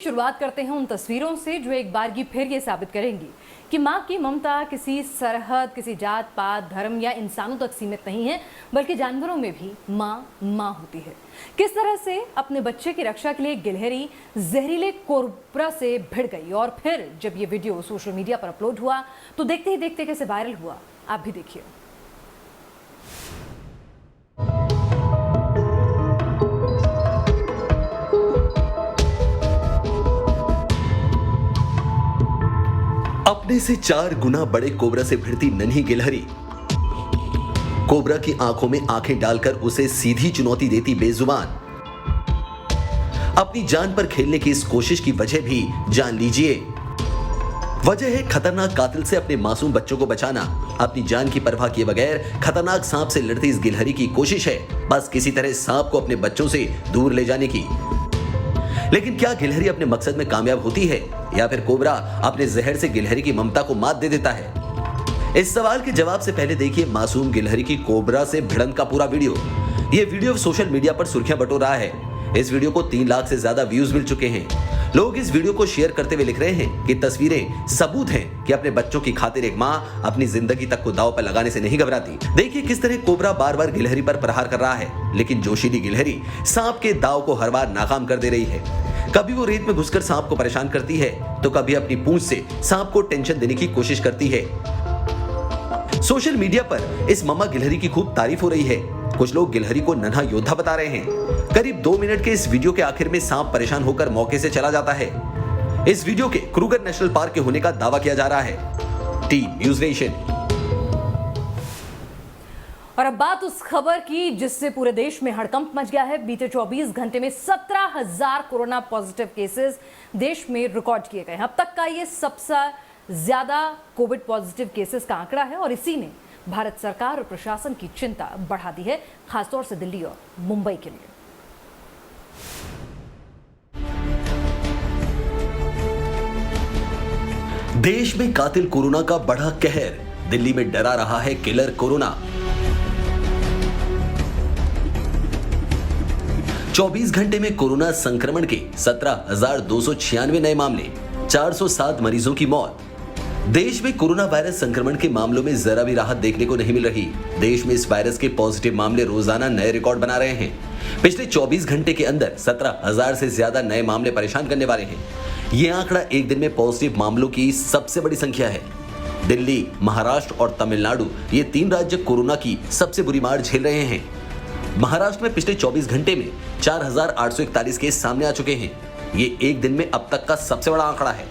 शुरुआत करते हैं उन तस्वीरों से जो एक बार की फिर ये साबित करेंगी कि माँ की ममता किसी सरहद, किसी जात पात, धर्म या इंसानों तक सीमित नहीं है, बल्कि जानवरों में भी माँ माँ होती है। किस तरह से अपने बच्चे की रक्षा के लिए गिलहरी जहरीले कोबरा से भिड़ गई और फिर जब ये वीडियो सोशल मीडिया पर अपलोड हुआ तो देखते ही देखते कैसे वायरल हुआ, आप भी देखिए। अपने से 4 गुना बड़े कोबरा से भिड़ती नन्ही गिलहरी, कोबरा की आंखों में आंखें डालकर उसे सीधी चुनौती देती बेजुबान। अपनी जान पर खेलने की इस कोशिश की वजह भी जान लीजिए। वजह है खतरनाक कातिल से अपने मासूम बच्चों को बचाना। अपनी जान की परवाह किए बगैर खतरनाक सांप से लड़ती इस गिलहरी की कोशिश है बस किसी तरह सांप को अपने बच्चों से दूर ले जाने की। लेकिन क्या गिलहरी अपने मकसद में कामयाब होती है या फिर कोबरा अपने जहर से गिलहरी की ममता को मात दे देता है? इस सवाल के जवाब से पहले देखिए मासूम गिलहरी की कोबरा से भिड़ंत का पूरा वीडियो। ये वीडियो सोशल मीडिया पर सुर्खियां बटोर रहा है। इस वीडियो को 3 लाख से ज्यादा व्यूज मिल चुके हैं। लोग इस वीडियो को शेयर करते हुए लिख रहे हैं कि तस्वीरें सबूत हैं कि अपने बच्चों की खातिर एक माँ अपनी जिंदगी तक को दांव पर लगाने से नहीं घबराती। देखिए किस तरह कोबरा बार बार गिलहरी पर प्रहार कर रहा है, लेकिन जोशीली गिलहरी सांप के दांव को हर बार नाकाम कर दे रही है। कभी वो रेत में घुसकर सांप को परेशान करती है तो कभी अपनी पूंछ से सांप को टेंशन देने की कोशिश करती है। सोशल मीडिया पर इस मम्मा गिलहरी की खूब तारीफ हो रही है। कुछ लोग गिलहरी को नन्हा योद्धा बता रहे हैं। करीब 2 मिनट के इस वीडियो के आखिर में सांप परेशान होकर मौके से चला जाता है। इस वीडियो के क्रूगर नेशनल पार्क के होने का दावा किया जा रहा है। Team news nation. और अब बात उस खबर की जिससे पूरे देश में हड़कंप मच गया है। बीते 24 घंटे में 17,000 कोरोना पॉजिटिव केसेस देश में रिकॉर्ड किए गए हैं। अब तक का ये सबसे ज्यादा कोविड पॉजिटिव केसेस का आंकड़ा है और इसी ने भारत सरकार और प्रशासन की चिंता बढ़ा दी है, खासतौर से दिल्ली और मुंबई के लिए। देश में कातिल कोरोना का बढ़ा कहर, दिल्ली में डरा रहा है किलर कोरोना। 24 घंटे में कोरोना संक्रमण के 17,296 नए मामले, 407 मरीजों की मौत। देश में कोरोना वायरस संक्रमण के मामलों में जरा भी राहत देखने को नहीं मिल रही। देश में इस वायरस के पॉजिटिव मामले रोजाना नए रिकॉर्ड बना रहे हैं। पिछले 24 घंटे के अंदर 17,000 से ज्यादा नए मामले परेशान करने वाले हैं। यह आंकड़ा एक दिन में पॉजिटिव मामलों की सबसे बड़ी संख्या है। दिल्ली, महाराष्ट्र और तमिलनाडु ये 3 राज्य कोरोना की सबसे बुरी मार झेल रहे हैं। महाराष्ट्र में पिछले 24 घंटे में 4,841 केस सामने आ चुके हैं। ये एक दिन में अब तक का सबसे बड़ा आंकड़ा है।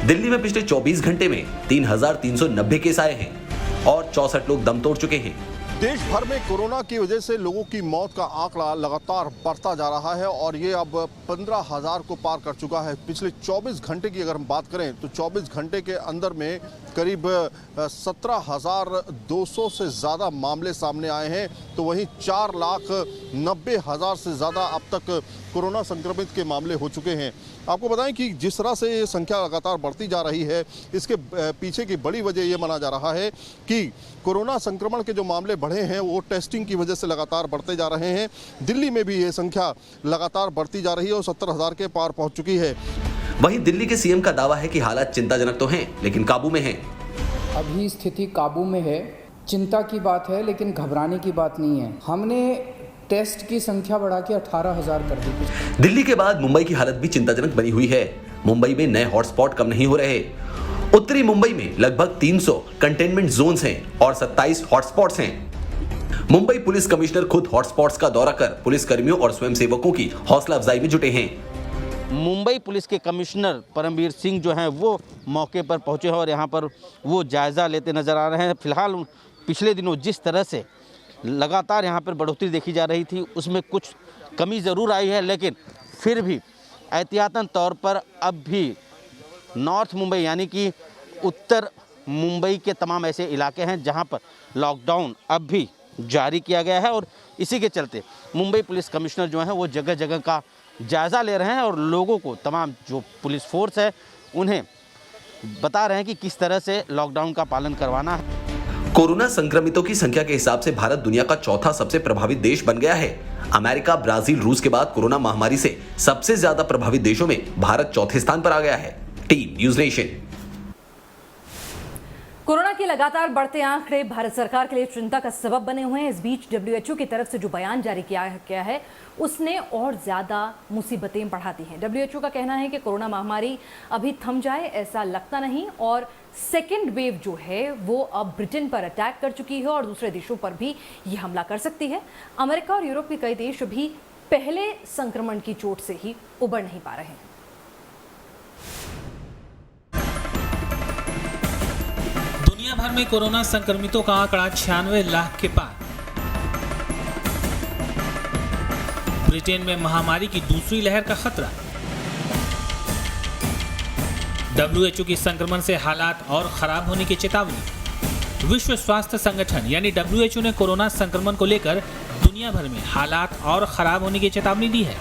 दिल्ली में पिछले 24 घंटे में 3,390 केस आए हैं और 64 लोग दम तोड़ चुके हैं। देश भर में कोरोना की वजह से लोगों की मौत का आंकड़ा लगातार बढ़ता जा रहा है और ये अब 15,000 को पार कर चुका है। पिछले 24 घंटे की अगर हम बात करें तो 24 घंटे के अंदर में करीब 17,200 से ज़्यादा मामले सामने आए हैं, तो वहीं 4,90,000 से ज़्यादा अब तक कोरोना संक्रमित के मामले हो चुके हैं। आपको बताएं कि जिस तरह से ये संख्या लगातार बढ़ती जा रही है, इसके पीछे की बड़ी वजह ये माना जा रहा है कि कोरोना संक्रमण के जो मामले बढ़े हैं वो टेस्टिंग की वजह से लगातार बढ़ते जा रहे हैं। दिल्ली में भी ये संख्या लगातार बढ़ती जा रही है और 70,000 के पार पहुंच चुकी है। वहीं दिल्ली के सीएम का दावा है कि हालात चिंताजनक तो हैं, लेकिन काबू में हैं। अभी स्थिति काबू में है। चिंता की बात है लेकिन घबराने की बात नहीं है। हमने टेस्ट की संख्या बढ़ा के 18,000 कर दी। दिल्ली के बाद मुंबई की हालत भी चिंताजनक बनी हुई है। मुंबई में नए हॉटस्पॉट कम नहीं हो रहे। उत्तरी मुंबई में लगभग 300 कंटेनमेंट जोन्स हैं और 27 हॉटस्पॉट्स हैं। मुंबई पुलिस कमिश्नर खुद हॉटस्पॉट्स का दौरा कर पुलिस कर्मियों और स्वयंसेवकों की हौसला अफजाई में जुटे हैं। मुंबई पुलिस के कमिश्नर परमवीर सिंह जो हैं वो मौके पर पहुंचे हैं और यहाँ पर वो जायज़ा लेते नजर आ रहे हैं। फिलहाल पिछले दिनों जिस तरह से लगातार यहाँ पर बढ़ोतरी देखी जा रही थी उसमें कुछ कमी ज़रूर आई है, लेकिन फिर भी एहतियातन तौर पर अब भी नॉर्थ मुंबई यानी कि उत्तर मुंबई के तमाम ऐसे इलाके हैं जहाँ पर लॉकडाउन अब भी जारी किया गया है और इसी के चलते मुंबई पुलिस कमिश्नर जो हैं वो जगह जगह का जायज़ा ले रहे हैं और लोगों को, तमाम जो पुलिस फोर्स है उन्हें बता रहे हैं कि किस तरह से लॉकडाउन का पालन करवाना है। कोरोना संक्रमितों की संख्या के हिसाब से भारत दुनिया का चौथा सबसे प्रभावित देश बन गया है। अमेरिका, ब्राजील, रूस के बाद कोरोना महामारी से सबसे ज्यादा प्रभावित देशों में भारत चौथे स्थान पर आ गया है। Team news nation. कोरोना के लगातार बढ़ते आंकड़े भारत सरकार के लिए चिंता का सबब बने हुए हैं। इस बीच WHO की तरफ से जो बयान जारी किया गया है उसने और ज्यादा मुसीबतें बढ़ा दी हैं। WHO का कहना है कि कोरोना महामारी अभी थम जाए ऐसा लगता नहीं और सेकेंड वेव जो है वो अब ब्रिटेन पर अटैक कर चुकी है और दूसरे देशों पर भी ये हमला कर सकती है। अमेरिका और यूरोप के कई देश अभी पहले संक्रमण की चोट से ही उबर नहीं पा रहे हैं। दुनिया भर में कोरोना संक्रमितों का आंकड़ा 96 लाख के पार। ब्रिटेन में महामारी की दूसरी लहर का खतरा। WHO की संक्रमण से हालात और खराब होने की चेतावनी। विश्व स्वास्थ्य संगठन यानी WHO ने कोरोना संक्रमण को लेकर दुनिया भर में हालात और खराब होने की चेतावनी दी है।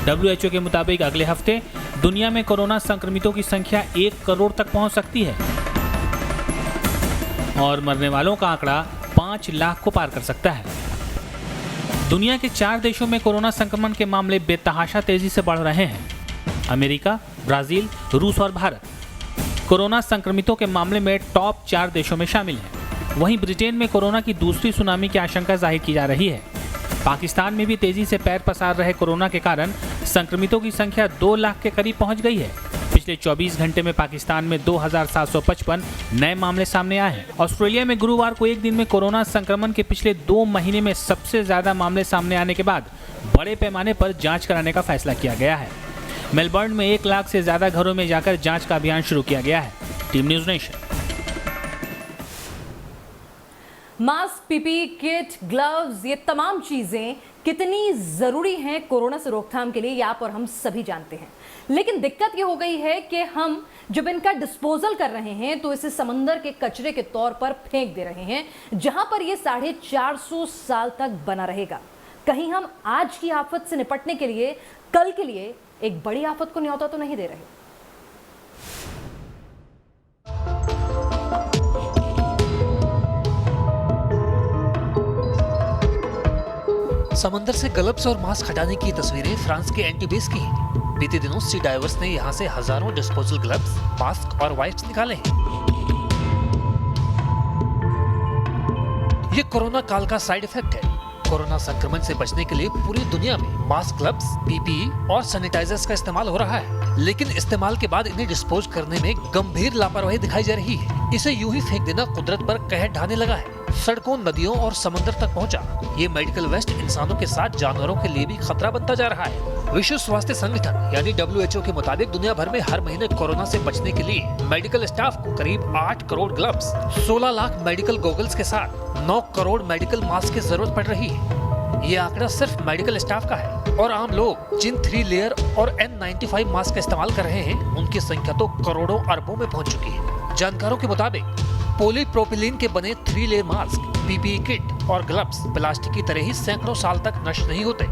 WHO के मुताबिक अगले हफ्ते दुनिया में कोरोना संक्रमितों की संख्या 1 करोड़ तक पहुंच सकती है और मरने वालों का आंकड़ा 5 लाख को पार कर सकता है। दुनिया के 4 देशों में कोरोना संक्रमण के मामले बेतहाशा तेजी से बढ़ रहे हैं। अमेरिका, ब्राजील, रूस और भारत कोरोना संक्रमितों के मामले में टॉप 4 देशों में शामिल हैं। वहीं ब्रिटेन में कोरोना की दूसरी सुनामी की आशंका जाहिर की जा रही है। पाकिस्तान में भी तेजी से पैर पसार रहे कोरोना के कारण संक्रमितों की संख्या 2 लाख के करीब पहुंच गई है। पिछले 24 घंटे में पाकिस्तान में 2755 नए मामले सामने आए हैं। ऑस्ट्रेलिया में गुरुवार को एक दिन में कोरोना संक्रमण के पिछले 2 महीने में सबसे ज्यादा मामले सामने आने के बाद बड़े पैमाने पर जांच कराने का फैसला किया गया है। मेलबर्न में 1 लाख से ज्यादा घरों में जाकर जांच का अभियान शुरू किया गया है। Team news nation. Mask, PPE kit, gloves, ये तमाम चीजें कितनी जरूरी हैं कोरोना से रोकथाम के लिए, ये आप और हम सभी जानते हैं। लेकिन दिक्कत ये हो गई है कि हम जब इनका डिस्पोजल कर रहे हैं तो इसे समंदर के कचरे के तौर पर फेंक दे रहे हैं, जहां पर ये 450 साल तक बना रहेगा। कहीं हम आज की आफत से निपटने के लिए कल के लिए एक बड़ी आफत को न्योता तो नहीं दे रहे। समंदर से ग्लव्स और मास्क हटाने की तस्वीरें फ्रांस के एंटीबेस की हैं। बीते दिनों सी डाइवर्स ने यहां से हजारों डिस्पोजल ग्लव्स, मास्क और वाइप्स निकाले हैं। ये कोरोना काल का साइड इफेक्ट है। कोरोना संक्रमण से बचने के लिए पूरी दुनिया में मास्क, ग्लव्स, पीपीई और सैनिटाइजर्स का इस्तेमाल हो रहा है, लेकिन इस्तेमाल के बाद इन्हें डिस्पोज करने में गंभीर लापरवाही दिखाई जा रही है। इसे यूं ही फेंक देना कुदरत पर कहर ढाने लगा है। सड़कों, नदियों और समंदर तक पहुंचा। ये मेडिकल वेस्ट इंसानों के साथ जानवरों के लिए भी खतरा बनता जा रहा है। विश्व स्वास्थ्य संगठन यानी WHO के मुताबिक दुनिया भर में हर महीने कोरोना से बचने के लिए मेडिकल स्टाफ को करीब 8 crore gloves, 16 lakh medical goggles के साथ 9 करोड़ मेडिकल मास्क की जरूरत पड़ रही है। ये आंकड़ा सिर्फ मेडिकल स्टाफ का है और आम लोग जिन 3 लेयर और N95 मास्क का इस्तेमाल कर रहे हैं उनकी संख्या तो करोड़ों अरबों में पहुंच चुकी है। जानकारों के मुताबिक पॉलीप्रोपिलीन के बने 3 लेयर मास्क, पीपीई किट और ग्लव्स प्लास्टिक की तरह ही सैकड़ों साल तक नष्ट नहीं होते।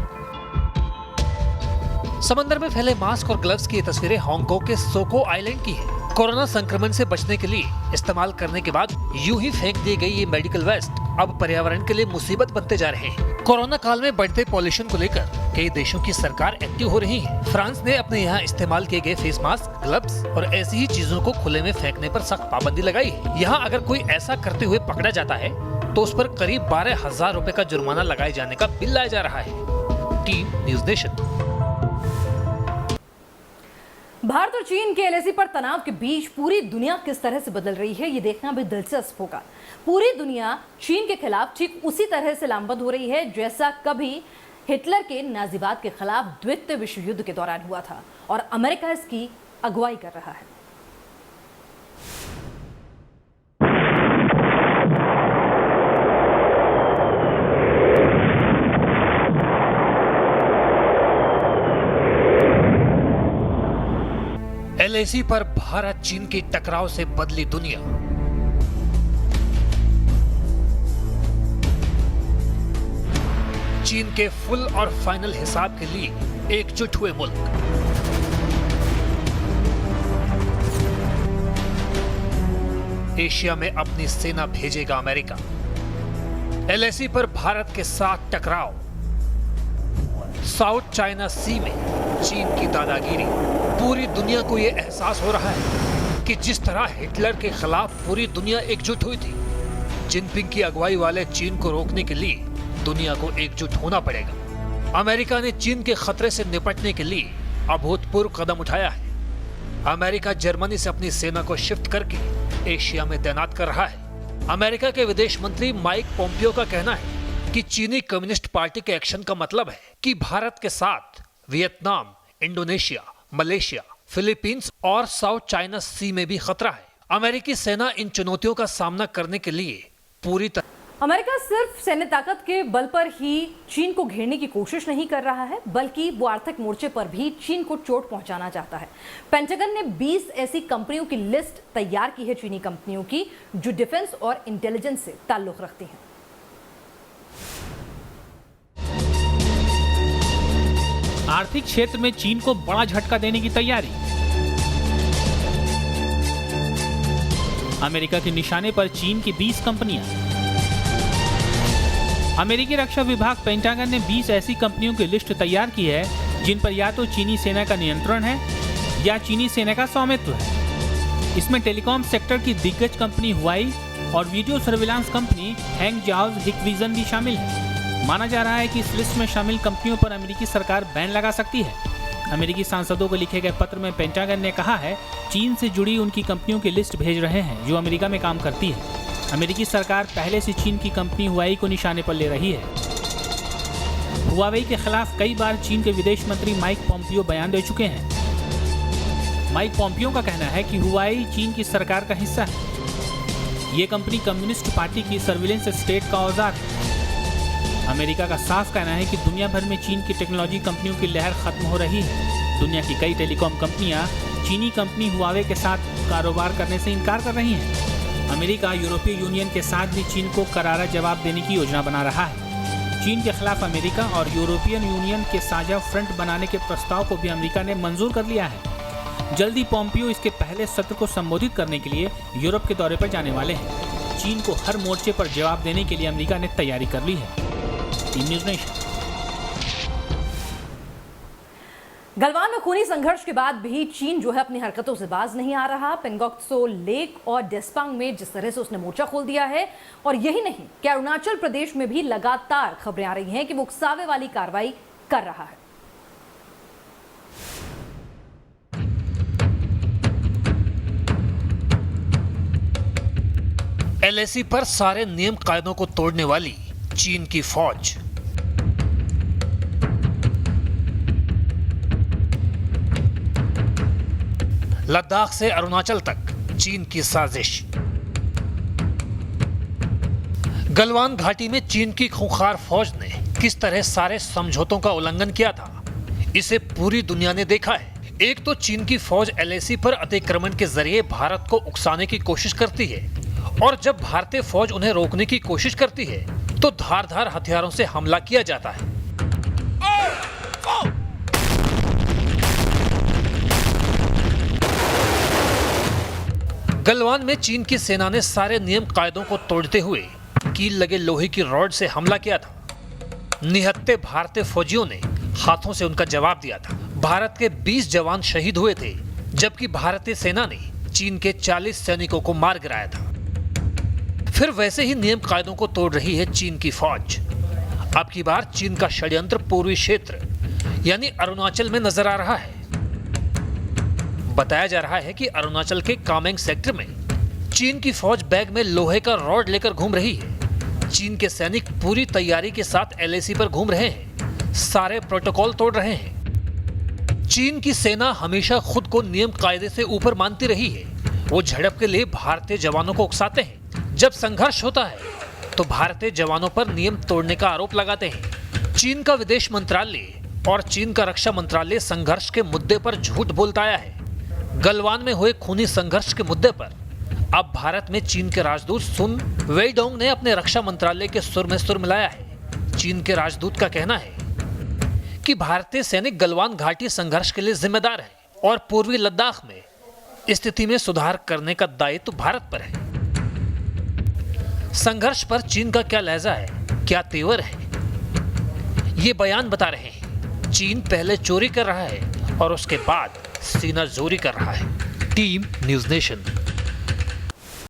समंदर में फैले मास्क और ग्लव्स की ये तस्वीरें हांगकांग के सोको आइलैंड की है। कोरोना संक्रमण से बचने के लिए इस्तेमाल करने के बाद यूं ही फेंक दी गई ये मेडिकल वेस्ट अब पर्यावरण के लिए मुसीबत बनते जा रहे हैं। कोरोना काल में बढ़ते पॉल्यूशन को लेकर कई देशों की सरकार एक्टिव हो रही है। फ्रांस ने अपने यहाँ इस्तेमाल किए गए फेस मास्क, ग्लव्स और ऐसी ही चीजों को खुले में फेंकने पर सख्त पाबंदी लगाई है। यहाँ अगर कोई ऐसा करते हुए पकड़ा जाता है तो उस पर करीब 12,000 रुपए का जुर्माना लगाए जाने का बिल लाया जा रहा है। Team news nation. भारत और चीन के LAC पर तनाव के बीच पूरी दुनिया किस तरह से बदल रही है, ये देखना भी दिलचस्प होगा। पूरी दुनिया चीन के खिलाफ ठीक उसी तरह से लामबंद हो रही है जैसा कभी हिटलर के नाजीवाद के खिलाफ द्वितीय विश्व युद्ध के दौरान हुआ था और अमेरिका इसकी अगुवाई कर रहा है। LAC पर भारत चीन की टकराव से बदली दुनिया। चीन के फुल और फाइनल हिसाब के लिए एकजुट हुए मुल्क। एशिया में अपनी सेना भेजेगा अमेरिका। LAC पर भारत के साथ टकराव। साउथ चाइना सी में चीन की दादागिरी। पूरी दुनिया को ये एहसास हो रहा है कि जिस तरह हिटलर के खिलाफ पूरी दुनिया एकजुट हुई थी, जिनपिंग की अगुवाई वाले चीन को रोकने के लिए दुनिया को एकजुट होना पड़ेगा। अमेरिका ने चीन के खतरे से निपटने के लिए अभूतपूर्व कदम उठाया है। अमेरिका जर्मनी से अपनी सेना को शिफ्ट करके एशिया में तैनात कर रहा है। अमेरिका के विदेश मंत्री माइक पोम्पियो का कहना है कि चीनी कम्युनिस्ट पार्टी के एक्शन का मतलब है कि भारत के साथ वियतनाम, इंडोनेशिया, मलेशिया, फिलीपींस और साउथ चाइना सी में भी खतरा है। अमेरिकी सेना इन चुनौतियों का सामना करने के लिए पूरी तरह अमेरिका सिर्फ सैन्य ताकत के बल पर ही चीन को घेरने की कोशिश नहीं कर रहा है, बल्कि वो आर्थिक मोर्चे पर भी चीन को चोट पहुंचाना चाहता है। पेंटागन ने 20 ऐसी कंपनियों की लिस्ट तैयार की है, चीनी कंपनियों की, जो डिफेंस और इंटेलिजेंस से ताल्लुक रखती हैं। आर्थिक क्षेत्र में चीन को बड़ा झटका देने की तैयारी। अमेरिका के निशाने पर चीन की 20 कंपनियां। अमेरिकी रक्षा विभाग पेंटागन ने 20 ऐसी कंपनियों की लिस्ट तैयार की है जिन पर या तो चीनी सेना का नियंत्रण है या चीनी सेना का स्वामित्व है। इसमें टेलीकॉम सेक्टर की दिग्गज कंपनी हुआई और वीडियो सर्विलांस कंपनी हैंगजाओ हिकविजन भी शामिल है। माना जा रहा है कि इस लिस्ट में शामिल कंपनियों पर अमेरिकी सरकार बैन लगा सकती है। अमेरिकी सांसदों को लिखे गए पत्र में पेंटागन ने कहा है, चीन से जुड़ी उनकी कंपनियों की लिस्ट भेज रहे हैं जो अमेरिका में काम करती है। अमेरिकी सरकार पहले से चीन की कंपनी हुआई को निशाने पर ले रही है। हुआवेई के खिलाफ कई बार चीन के विदेश मंत्री माइक पोम्पियो बयान दे चुके हैं। माइक पोम्पियो का कहना है कि हुआई चीन की सरकार का हिस्सा है। ये कंपनी कम्युनिस्ट पार्टी की सर्विलेंस स्टेट का औजार है। अमेरिका का साफ कहना है कि दुनिया भर में चीन की टेक्नोलॉजी कंपनियों की लहर खत्म हो रही है। दुनिया की कई टेलीकॉम कंपनियां चीनी कंपनी हुआवे के साथ कारोबार करने से इनकार कर रही हैं। अमेरिका यूरोपीय यूनियन के साथ भी चीन को करारा जवाब देने की योजना बना रहा है। चीन के खिलाफ अमेरिका और यूरोपियन यूनियन के साझा फ्रंट बनाने के प्रस्ताव को भी अमेरिका ने मंजूर कर लिया है। जल्दी पोम्पियो इसके पहले सत्र को संबोधित करने के लिए यूरोप के दौरे पर जाने वाले हैं। चीन को हर मोर्चे पर जवाब देने के लिए अमेरिका ने तैयारी कर ली है। Team news nation. गलवान में खूनी संघर्ष के बाद भी चीन जो है अपनी हरकतों से बाज नहीं आ रहा। पेंगोक्सो लेक और डेस्पांग में जिस तरह से उसने मोर्चा खोल दिया है, और यही नहीं कि अरुणाचल प्रदेश में भी लगातार खबरें आ रही हैं कि वो उकसावे वाली कार्रवाई कर रहा है। एलएसी पर सारे नियम कायदों को तोड़ने वाली चीन की फौज। लद्दाख से अरुणाचल तक चीन की साजिश। गलवान घाटी में चीन की खूंखार फौज ने किस तरह सारे समझौतों का उल्लंघन किया था, इसे पूरी दुनिया ने देखा है। एक तो चीन की फौज एलएसी पर अतिक्रमण के जरिए भारत को उकसाने की कोशिश करती है, और जब भारतीय फौज उन्हें रोकने की कोशिश करती है तो धारदार हथियारों से हमला किया जाता है। गलवान में चीन की सेना ने सारे नियम कायदों को तोड़ते हुए कील लगे लोहे की रॉड से हमला किया था। निहत्थे भारतीय फौजियों ने हाथों से उनका जवाब दिया था। भारत के 20 जवान शहीद हुए थे, जबकि भारतीय सेना ने चीन के 40 सैनिकों को मार गिराया था। फिर वैसे ही नियम कायदों को तोड़ रही है चीन की फौज। अब की बार चीन का षड्यंत्र पूर्वी क्षेत्र यानी अरुणाचल में नजर आ रहा है। बताया जा रहा है कि अरुणाचल के कामेंग सेक्टर में चीन की फौज बैग में लोहे का रॉड लेकर घूम रही है। चीन के सैनिक पूरी तैयारी के साथ एलएसी पर घूम रहे हैं, सारे प्रोटोकॉल तोड़ रहे हैं। चीन की सेना हमेशा खुद को नियम कायदे से ऊपर मानती रही है। वो झड़प के लिए भारतीय जवानों को उकसाते हैं। जब संघर्ष होता है तो भारतीय जवानों पर नियम तोड़ने का आरोप लगाते हैं। चीन का विदेश मंत्रालय और चीन का रक्षा मंत्रालय संघर्ष के मुद्दे पर झूठ बोलता आया है। गलवान में हुए खूनी संघर्ष के मुद्दे पर अब भारत में चीन के राजदूत सुन वेइडोंग ने अपने रक्षा मंत्रालय के सुर में सुर मिलाया है। चीन के राजदूत का कहना है कि भारतीय सैनिक गलवान घाटी संघर्ष के लिए जिम्मेदार हैं और पूर्वी लद्दाख में स्थिति में सुधार करने का दायित्व भारत पर है। संघर्ष पर चीन का क्या लहजा है, क्या तेवर है, ये बयान बता रहे हैं। चीन पहले चोरी कर रहा है और उसके बाद सीना जोरी कर रहा है। Team news nation.